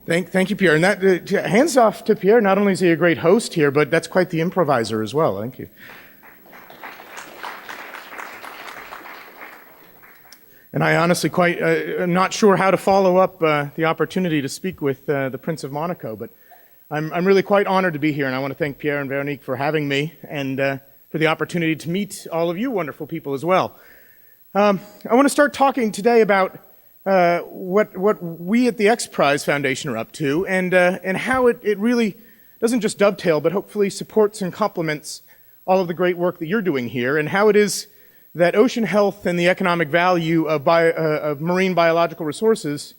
Thank you, Pierre. And that hands off to Pierre. Not only is he a great host here, but that's quite the improviser as well. Thank you. And I honestly am not sure how to follow up the opportunity to speak with the Prince of Monaco, but I'm really quite honored to be here, and I want to thank Pierre and Veronique for having me and for the opportunity to meet all of you wonderful people as well. I want to start talking today about what we at the XPrize Foundation are up to, and how it really doesn't just dovetail, but hopefully supports and complements all of the great work that you're doing here, and how it is that ocean health and the economic value of marine biological resources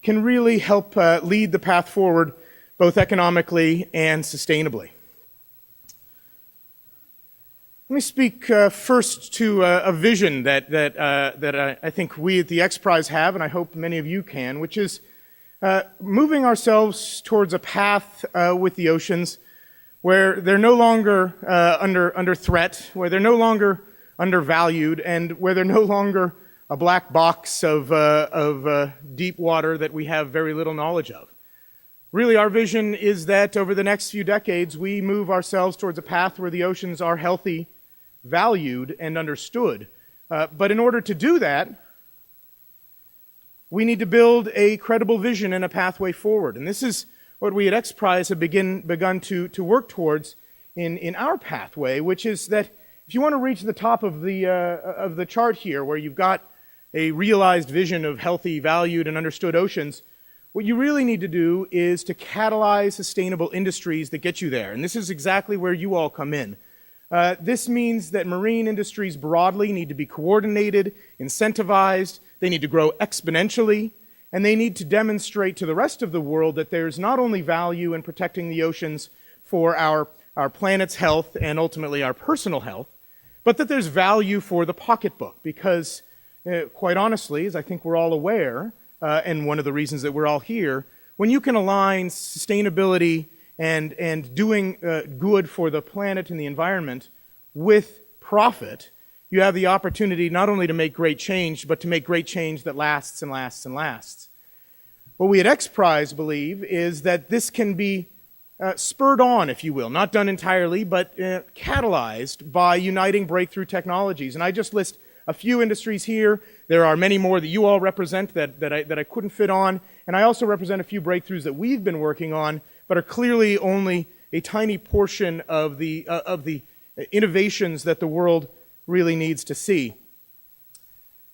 can really help lead the path forward, both economically and sustainably. Let me speak first to a vision that I think we at the XPrize have, and I hope many of you can, which is moving ourselves towards a path with the oceans where they're no longer under threat, where they're no longer undervalued, and where they're no longer a black box of deep water that we have very little knowledge of. Really, our vision is that over the next few decades, we move ourselves towards a path where the oceans are healthy, valued, and understood. But in order to do that, we need to build a credible vision and a pathway forward. And this is what we at XPrize have begun to work towards in our pathway, which is that if you want to reach the top of the chart here, where you've got a realized vision of healthy, valued, and understood oceans, what you really need to do is to catalyze sustainable industries that get you there. And this is exactly where you all come in. This means that marine industries broadly need to be coordinated, incentivized, they need to grow exponentially, and they need to demonstrate to the rest of the world that there's not only value in protecting the oceans for our planet's health and ultimately our personal health, but that there's value for the pocketbook, because quite honestly, as I think we're all aware, and one of the reasons that we're all here, when you can align sustainability and doing good for the planet and the environment with profit, you have the opportunity not only to make great change, but to make great change that lasts and lasts and lasts. What we at XPrize believe is that this can be spurred on, if you will, not done entirely, but catalyzed by uniting breakthrough technologies. And I just list a few industries here. There are many more that you all represent that I couldn't fit on. And I also represent a few breakthroughs that we've been working on, but are clearly only a tiny portion of the innovations that the world really needs to see.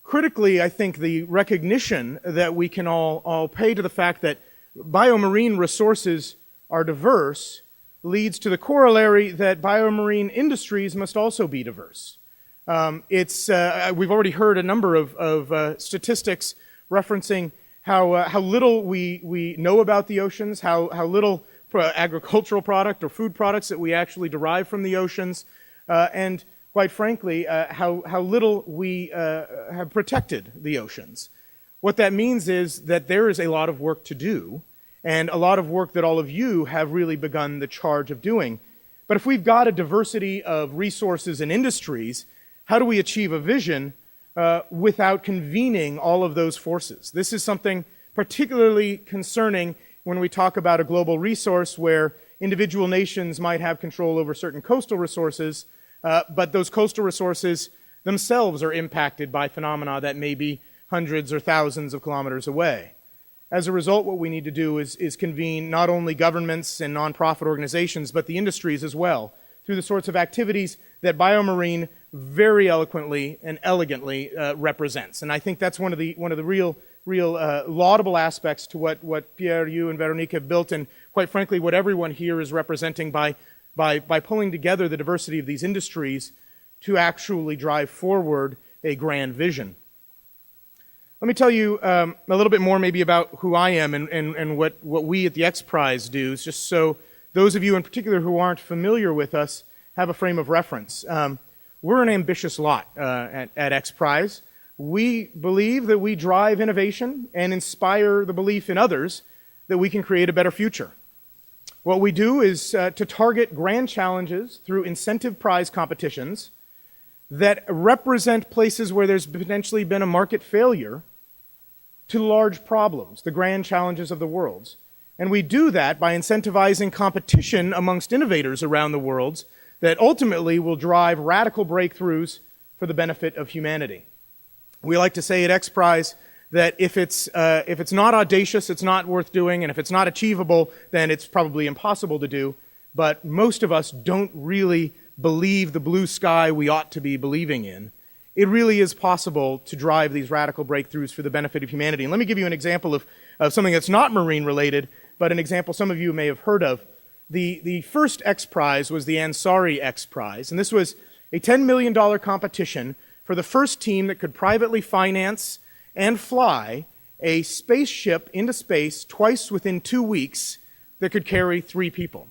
Critically, I think the recognition that we can all pay to the fact that biomarine resources are diverse leads to the corollary that biomarine industries must also be diverse. We've already heard a number of statistics referencing how little we know about the oceans, how little agricultural product or food products that we actually derive from the oceans, and quite frankly, how little we have protected the oceans. What that means is that there is a lot of work to do, and a lot of work that all of you have really begun the charge of doing. But if we've got a diversity of resources and industries, how do we achieve a vision without convening all of those forces? This is something particularly concerning when we talk about a global resource where individual nations might have control over certain coastal resources, but those coastal resources themselves are impacted by phenomena that may be hundreds or thousands of kilometers away. As a result, what we need to do is convene not only governments and nonprofit organizations, but the industries as well, through the sorts of activities that BioMarine very eloquently and elegantly represents. And I think that's one of the real laudable aspects to what Pierre, you, and Veronique have built, and quite frankly, what everyone here is representing by pulling together the diversity of these industries to actually drive forward a grand vision. Let me tell you a little bit more maybe about who I am and what we at the XPrize do, just so those of you in particular who aren't familiar with us have a frame of reference. We're an ambitious lot at XPrize. We believe that we drive innovation and inspire the belief in others that we can create a better future. What we do is to target grand challenges through incentive prize competitions that represent places where there's potentially been a market failure to large problems, the grand challenges of the world. And we do that by incentivizing competition amongst innovators around the world that ultimately will drive radical breakthroughs for the benefit of humanity. We like to say at XPrize that if it's not audacious, it's not worth doing, and if it's not achievable, then it's probably impossible to do. But most of us don't really believe the blue sky we ought to be believing in. It really is possible to drive these radical breakthroughs for the benefit of humanity. And let me give you an example of something that's not marine related, but an example some of you may have heard of. The first XPrize was the Ansari XPrize, and this was a $10 million competition for the first team that could privately finance and fly a spaceship into space twice within 2 weeks that could carry 3 people.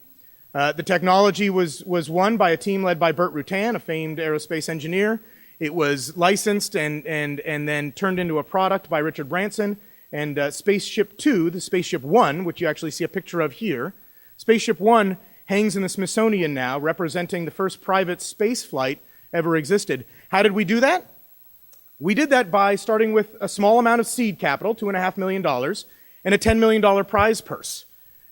The technology was won by a team led by Burt Rutan, a famed aerospace engineer. It was licensed and then turned into a product by Richard Branson. And Spaceship 2, the Spaceship 1, which you actually see a picture of here, Spaceship 1 hangs in the Smithsonian now, representing the first private space flight ever existed. How did we do that? We did that by starting with a small amount of seed capital, $2.5 million, and a $10 million prize purse.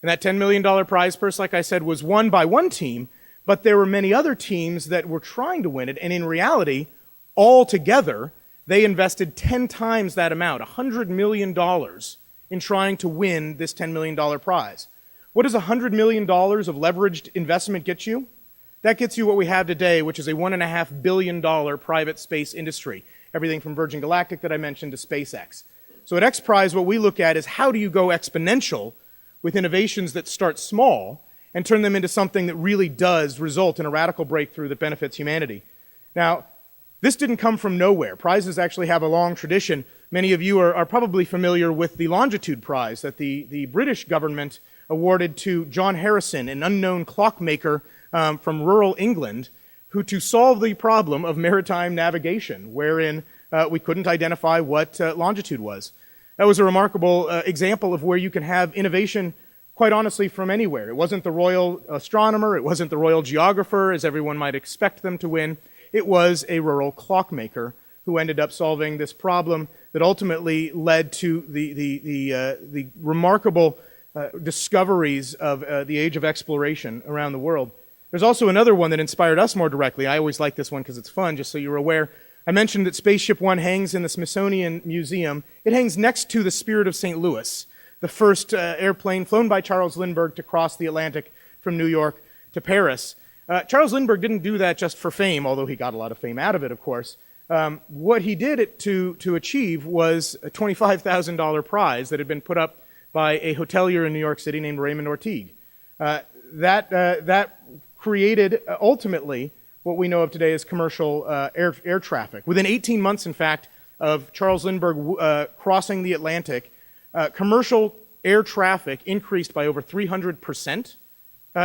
And that $10 million prize purse, like I said, was won by one team, but there were many other teams that were trying to win it, and in reality, all together, they invested 10 times that amount, $100 million, in trying to win this $10 million prize. What does $100 million of leveraged investment get you? That gets you what we have today, which is a $1.5 billion private space industry. Everything from Virgin Galactic that I mentioned to SpaceX. So at XPrize, what we look at is how do you go exponential with innovations that start small and turn them into something that really does result in a radical breakthrough that benefits humanity. Now, this didn't come from nowhere. Prizes actually have a long tradition. Many of you are probably familiar with the Longitude Prize that the British government awarded to John Harrison, an unknown clockmaker from rural England, who to solve the problem of maritime navigation, wherein we couldn't identify what longitude was. That was a remarkable example of where you can have innovation, quite honestly, from anywhere. It wasn't the royal astronomer, it wasn't the royal geographer, as everyone might expect them to win. It was a rural clockmaker who ended up solving this problem that ultimately led to the remarkable discoveries of the age of exploration around the world. There's also another one that inspired us more directly. I always like this one because it's fun, just so you're aware. I mentioned that Spaceship 1 hangs in the Smithsonian Museum. It hangs next to the Spirit of St. Louis, the first airplane flown by Charles Lindbergh to cross the Atlantic from New York to Paris. Charles Lindbergh didn't do that just for fame, although he got a lot of fame out of it, of course. What he did it to achieve was a $25,000 prize that had been put up by a hotelier in New York City named Raymond Ortigue. That created, ultimately, what we know of today as commercial air traffic. Within 18 months, in fact, of Charles Lindbergh crossing the Atlantic, commercial air traffic increased by over 300%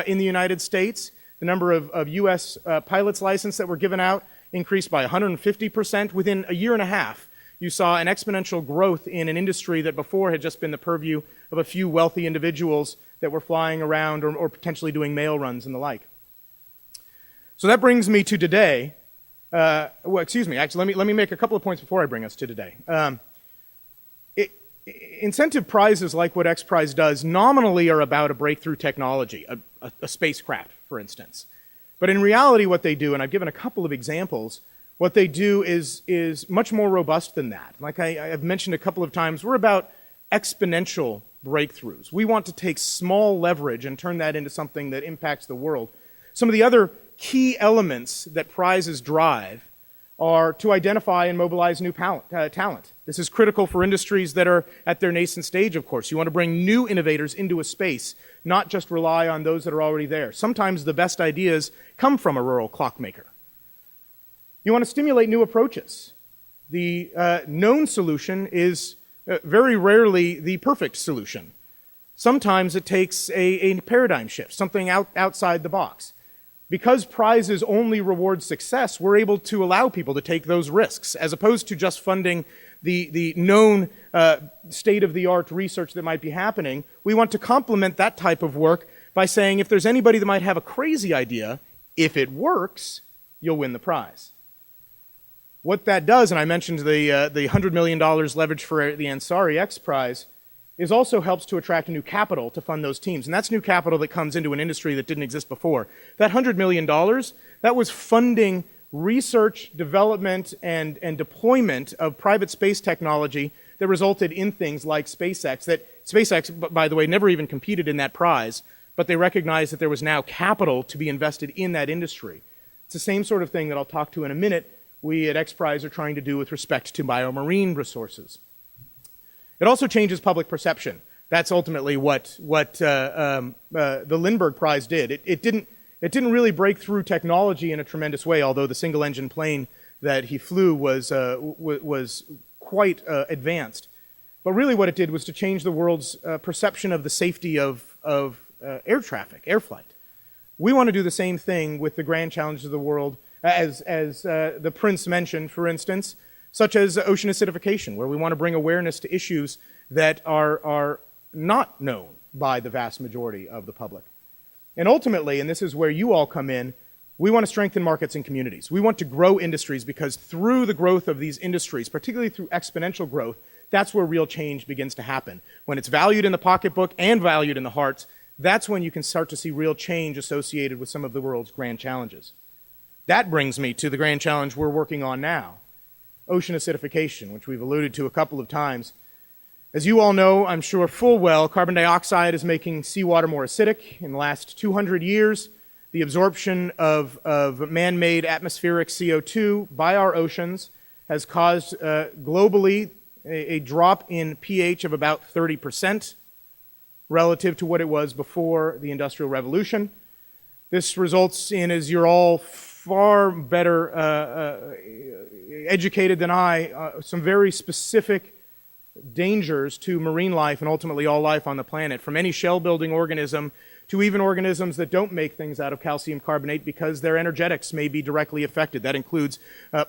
in the United States. The number of U.S. pilots' licenses that were given out increased by 150%. Within a year and a half, you saw an exponential growth in an industry that before had just been the purview of a few wealthy individuals that were flying around or potentially doing mail runs and the like. So that brings me to today. Actually, let me make a couple of points before I bring us to today. Incentive prizes like what XPrize does nominally are about a breakthrough technology, a spacecraft, for instance. But in reality, what they do, and I've given a couple of examples, what they do is much more robust than that. Like I've mentioned a couple of times, we're about exponential breakthroughs. We want to take small leverage and turn that into something that impacts the world. Some of the other key elements that prizes drive are to identify and mobilize new talent. This is critical for industries that are at their nascent stage, of course. You want to bring new innovators into a space, not just rely on those that are already there. Sometimes the best ideas come from a rural clockmaker. You want to stimulate new approaches. The known solution is very rarely the perfect solution. Sometimes it takes a paradigm shift, something outside the box. Because prizes only reward success, we're able to allow people to take those risks, as opposed to just funding the known state-of-the-art research that might be happening. We want to complement that type of work by saying, if there's anybody that might have a crazy idea, if it works, you'll win the prize. What that does, and I mentioned the $100 million leverage for the Ansari XPrize, is also helps to attract new capital to fund those teams. And that's new capital that comes into an industry that didn't exist before. That $100 million, that was funding research, development, and deployment of private space technology that resulted in things like SpaceX. That SpaceX, by the way, never even competed in that prize, but they recognized that there was now capital to be invested in that industry. It's the same sort of thing that I'll talk to in a minute we at XPrize are trying to do with respect to biomarine resources. It also changes public perception. That's ultimately what the Lindbergh Prize did. It didn't really break through technology in a tremendous way, although the single-engine plane that he flew was quite advanced. But really what it did was to change the world's perception of the safety of air traffic, air flight. We want to do the same thing with the grand challenges of the world, as the Prince mentioned, for instance, such as ocean acidification, where we want to bring awareness to issues that are not known by the vast majority of the public. And ultimately, and this is where you all come in, we want to strengthen markets and communities. We want to grow industries because through the growth of these industries, particularly through exponential growth, that's where real change begins to happen. When it's valued in the pocketbook and valued in the hearts, that's when you can start to see real change associated with some of the world's grand challenges. That brings me to the grand challenge we're working on now, ocean acidification, which we've alluded to a couple of times. As you all know, I'm sure full well, carbon dioxide is making seawater more acidic. In the last 200 years, the absorption of man-made atmospheric CO2 by our oceans has caused globally a drop in pH of about 30% relative to what it was before the Industrial Revolution. This results in, as you're all far better educated than I, some very specific dangers to marine life and ultimately all life on the planet, from any shell-building organism to even organisms that don't make things out of calcium carbonate because their energetics may be directly affected. That includes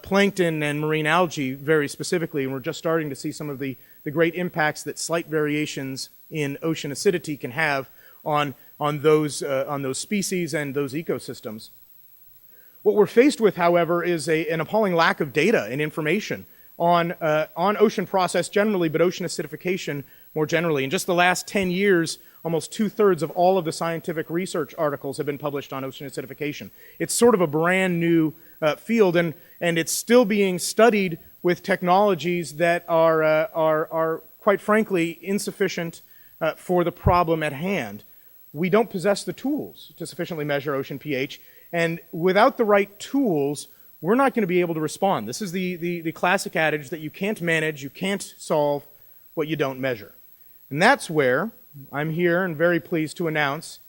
plankton and marine algae very specifically, and we're just starting to see some of the great impacts that slight variations in ocean acidity can have on those species and those ecosystems. What we're faced with, however, is an appalling lack of data and information on ocean process generally, but ocean acidification more generally. In just the last 10 years, almost 2/3 of all of the scientific research articles have been published on ocean acidification. It's sort of a brand new field, and it's still being studied with technologies that are quite frankly insufficient for the problem at hand. We don't possess the tools to sufficiently measure ocean pH, and without the right tools, we're not going to be able to respond. This is the classic adage that you can't manage, you can't solve what you don't measure. And that's where I'm here and very pleased to announce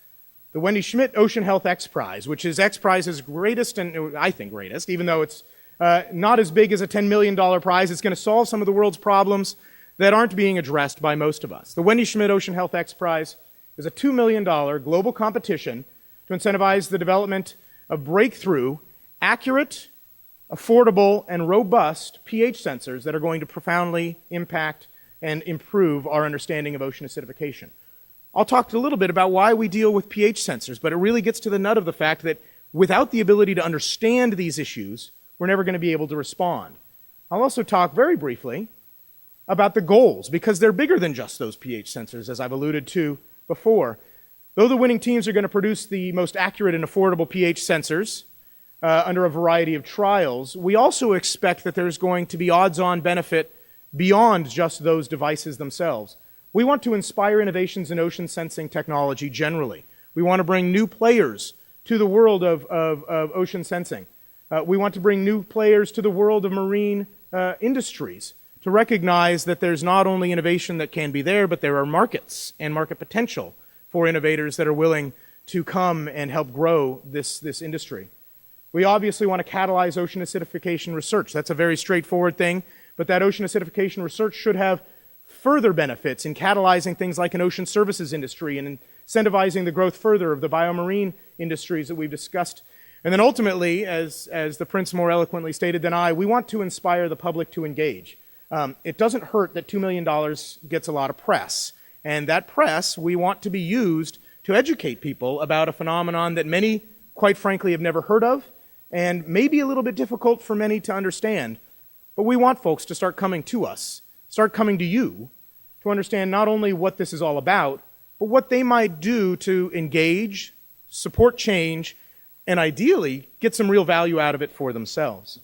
the Wendy Schmidt Ocean Health XPrize, which is XPrize's greatest, and I think greatest, even though it's not as big as a $10 million prize. It's going to solve some of the world's problems that aren't being addressed by most of us. The Wendy Schmidt Ocean Health XPrize is a $2 million global competition to incentivize the development of breakthrough, accurate, affordable, and robust pH sensors that are going to profoundly impact and improve our understanding of ocean acidification. I'll talk a little bit about why we deal with pH sensors, but it really gets to the nut of the fact that without the ability to understand these issues, we're never going to be able to respond. I'll also talk very briefly about the goals, because they're bigger than just those pH sensors, as I've alluded to before. Though the winning teams are going to produce the most accurate and affordable pH sensors under a variety of trials, we also expect that there's going to be odds-on benefit beyond just those devices themselves. We want to inspire innovations in ocean sensing technology generally. We want to bring new players to the world of ocean sensing. We want to bring new players to the world of marine industries to recognize that there's not only innovation that can be there, but there are markets and market potential for innovators that are willing to come and help grow this industry. We obviously want to catalyze ocean acidification research. That's a very straightforward thing, but that ocean acidification research should have further benefits in catalyzing things like an ocean services industry and incentivizing the growth further of the biomarine industries that we've discussed. And then ultimately, as the Prince more eloquently stated than I, we want to inspire the public to engage. It doesn't hurt that $2 million gets a lot of press. And that press, we want to be used to educate people about a phenomenon that many, quite frankly, have never heard of and may be a little bit difficult for many to understand. But we want folks to start coming to us, start coming to you, to understand not only what this is all about, but what they might do to engage, support change, and ideally get some real value out of it for themselves.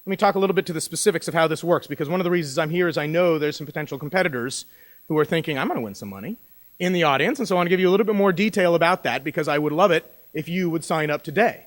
Let me talk a little bit to the specifics of how this works, because one of the reasons I'm here is I know there's some potential competitors who are thinking, I'm going to win some money in the audience, and so I want to give you a little bit more detail about that, because I would love it if you would sign up today.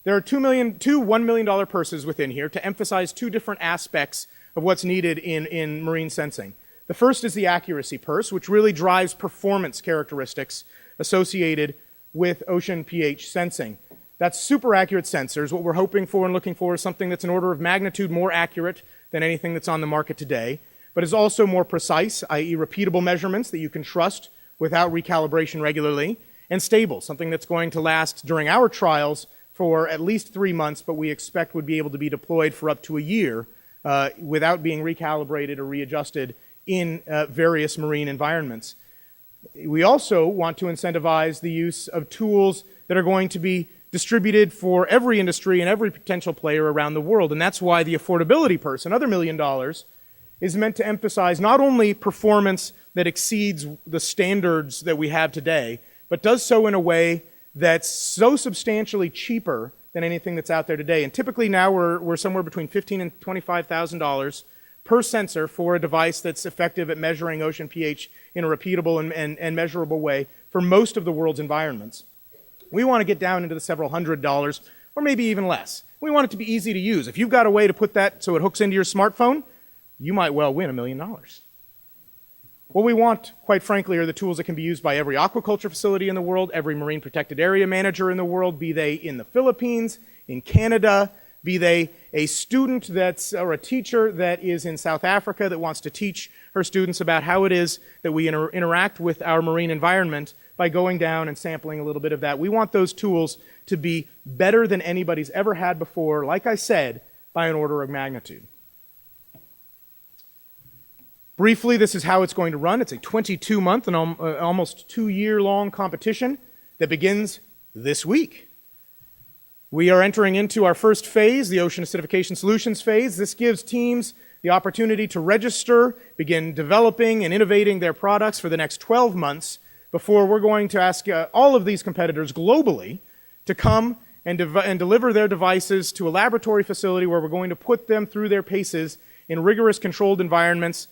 There are two $1 million purses within here to emphasize two different aspects of what's needed in marine sensing. The first is the accuracy purse, which really drives performance characteristics associated with ocean pH sensing. That's super accurate sensors. What we're hoping for and looking for is something that's an order of magnitude more accurate than anything that's on the market today, but is also more precise, i.e. repeatable measurements that you can trust without recalibration regularly, and stable, something that's going to last during our trials for at least 3 months, but we expect would be able to be deployed for up to a year without being recalibrated or readjusted in various marine environments. We also want to incentivize the use of tools that are going to be distributed for every industry and every potential player around the world, and that's why the affordability purse, another $1 million, is meant to emphasize not only performance that exceeds the standards that we have today, but does so in a way that's so substantially cheaper than anything that's out there today. And typically now we're somewhere between $15,000 and $25,000 per sensor for a device that's effective at measuring ocean pH in a repeatable and measurable way for most of the world's environments. We want to get down into the several $100s, or maybe even less. We want it to be easy to use. If you've got a way to put that so it hooks into your smartphone, you might well win $1 million. What we want, quite frankly, are the tools that can be used by every aquaculture facility in the world, every marine protected area manager in the world, be they in the Philippines, in Canada, be they a student or a teacher that is in South Africa that wants to teach her students about how it is that we interact with our marine environment by going down and sampling a little bit of that. We want those tools to be better than anybody's ever had before, like I said, by an order of magnitude. Briefly, this is how it's going to run. It's a 22-month and almost 2-year-long competition that begins this week. We are entering into our first phase, the Ocean Acidification Solutions phase. This gives teams the opportunity to register, begin developing and innovating their products for the next 12 months before we're going to ask all of these competitors globally to come and deliver their devices to a laboratory facility where we're going to put them through their paces in rigorous controlled environments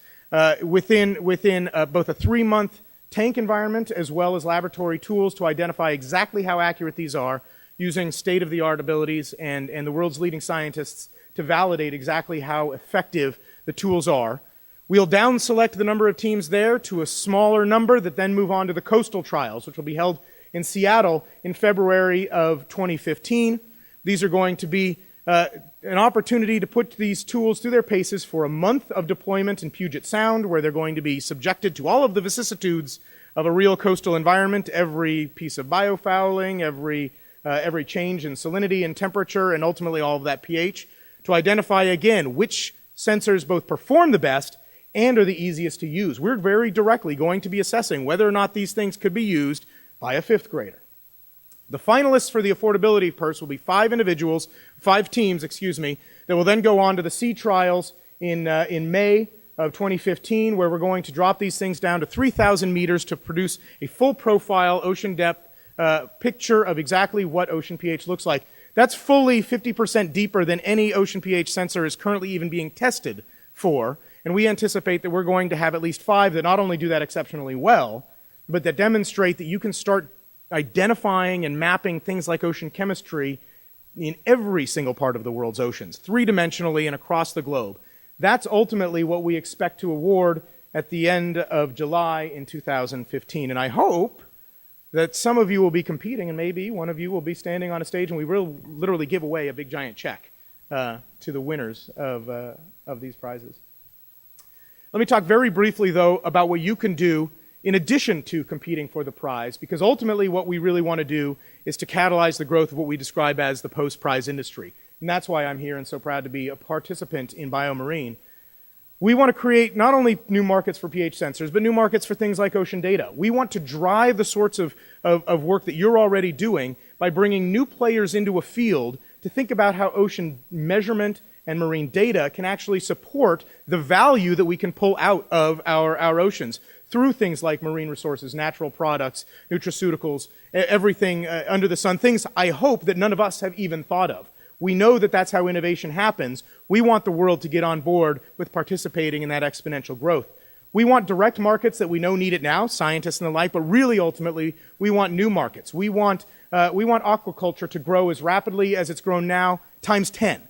within both a 3-month tank environment as well as laboratory tools to identify exactly how accurate these are, using state-of-the-art abilities and the world's leading scientists to validate exactly how effective the tools are. We'll down-select the number of teams there to a smaller number that then move on to the coastal trials, which will be held in Seattle in February of 2015. These are going to be an opportunity to put these tools through their paces for a month of deployment in Puget Sound, where they're going to be subjected to all of the vicissitudes of a real coastal environment, every piece of biofouling, every change in salinity and temperature, and ultimately all of that pH, to identify again which sensors both perform the best and are the easiest to use. We're very directly going to be assessing whether or not these things could be used by a 5th grader. The finalists for the affordability purse will be 5 teams, that will then go on to the sea trials in May of 2015, where we're going to drop these things down to 3,000 meters to produce a full profile ocean depth picture of exactly what ocean pH looks like. That's fully 50% deeper than any ocean pH sensor is currently even being tested for, and we anticipate that we're going to have at least 5 that not only do that exceptionally well, but that demonstrate that you can start identifying and mapping things like ocean chemistry in every single part of the world's oceans, 3-dimensionally and across the globe. That's ultimately what we expect to award at the end of July in 2015. And I hope that some of you will be competing, and maybe one of you will be standing on a stage and we will literally give away a big giant check to the winners of these prizes. Let me talk very briefly, though, about what you can do in addition to competing for the prize, because ultimately what we really want to do is to catalyze the growth of what we describe as the post-prize industry. And that's why I'm here and so proud to be a participant in BioMarine. We want to create not only new markets for pH sensors, but new markets for things like ocean data. We want to drive the sorts of work that you're already doing by bringing new players into a field to think about how ocean measurement and marine data can actually support the value that we can pull out of our oceans through things like marine resources, natural products, nutraceuticals, everything under the sun, things I hope that none of us have even thought of. We know that that's how innovation happens. We want the world to get on board with participating in that exponential growth. We want direct markets that we know need it now, scientists and the like, but really ultimately we want new markets. We want aquaculture to grow as rapidly as it's grown now, times 10.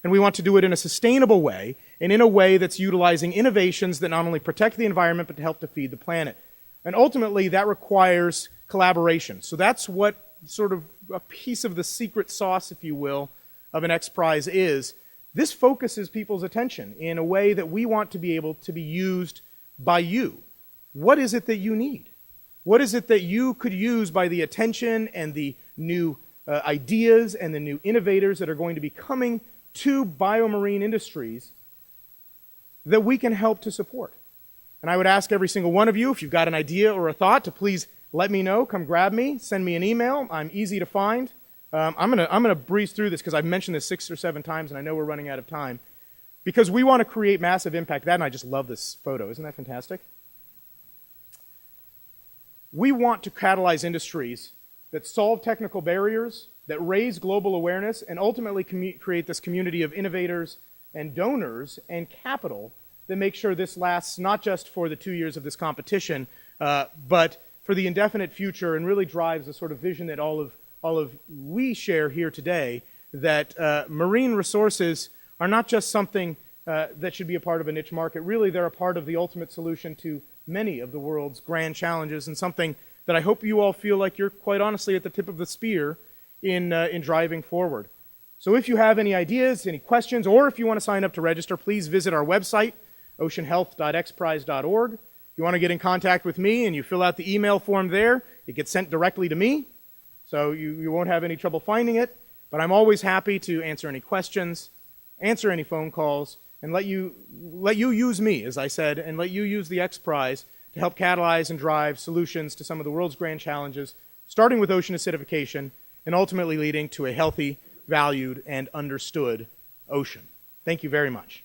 And we want to do it in a sustainable way, and in a way that's utilizing innovations that not only protect the environment, but to help to feed the planet. And ultimately, that requires collaboration. So that's what sort of a piece of the secret sauce, if you will, of an XPrize is. This focuses people's attention in a way that we want to be able to be used by you. What is it that you need? What is it that you could use by the attention and the new ideas and the new innovators that are going to be coming to BioMarine industries that we can help to support? And I would ask every single one of you, if you've got an idea or a thought, to please let me know, come grab me, send me an email. I'm easy to find. I'm gonna breeze through this because I've mentioned this 6 or 7 times and I know we're running out of time. Because we want to create massive impact. That, and I just love this photo. Isn't that fantastic? We want to catalyze industries that solve technical barriers, that raise global awareness, and ultimately create this community of innovators and donors and capital that make sure this lasts not just for the 2 years of this competition, but for the indefinite future, and really drives the sort of vision that all of we share here today, that marine resources are not just something that should be a part of a niche market. Really, they're a part of the ultimate solution to many of the world's grand challenges, and something that I hope you all feel like you're quite honestly at the tip of the spear in driving forward. So if you have any ideas, any questions, or if you want to sign up to register, please visit our website, oceanhealth.xprize.org. If you want to get in contact with me and you fill out the email form there, it gets sent directly to me, so you won't have any trouble finding it. But I'm always happy to answer any questions, answer any phone calls, and let you use me, as I said, and let you use the XPrize to help catalyze and drive solutions to some of the world's grand challenges, starting with ocean acidification and ultimately leading to a healthy, valued, and understood ocean. Thank you very much.